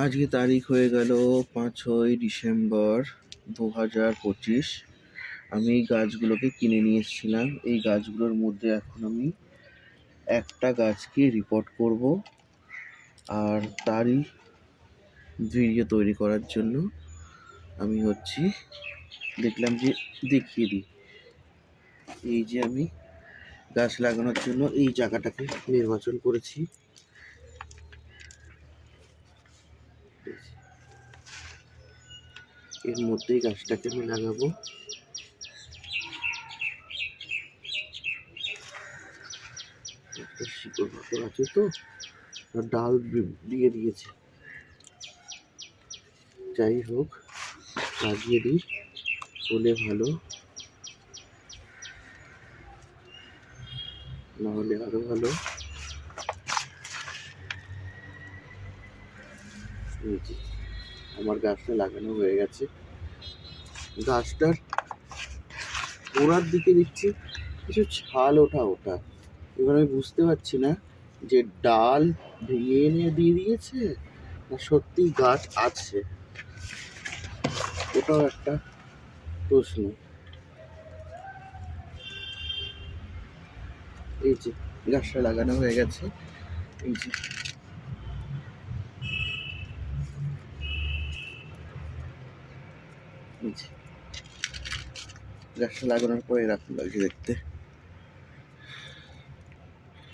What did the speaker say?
আজকে তারিখ হয়ে গেল 5ই ডিসেম্বর 2025। আমি এই গাছগুলোকে কিনে নিয়ে এসেছিলাম। এই গাছগুলোর মধ্যে এখন আমি একটা গাছকে রিপোর্ট করব, আর তারই ভিডিও তৈরি করার জন্য আমি দেখলাম যে দেখিয়ে দিই। এই যে আমি গাছ লাগানোর জন্য এই জায়গাটাকে নির্বাচন করেছি। এর মধ্যেই গাছটাকে আমি লাগাবো। একটা শিকড় ফাকড় আছে তো, ডাল দিয়ে দিয়েছে। যাই হোক, লাগিয়ে দিই, হলে ভালো, না হলে আরো ভালো। আমার গাছটা লাগানো হয়ে গেছে। গাছটার গোড়ার দিকে দেখছি কিছু ছাল ওঠা। এবার আমি বুঝতে পারছি না যে ডাল ভেঙে এনে দিয়ে দিয়েছে না সত্যি গাছ আছে, ওটাও একটা প্রশ্ন। এই যে গাছটা লাগানো হয়ে গেছে। এই যে গাছটা লাগানোর পরে এরকম লাগছে দেখতে।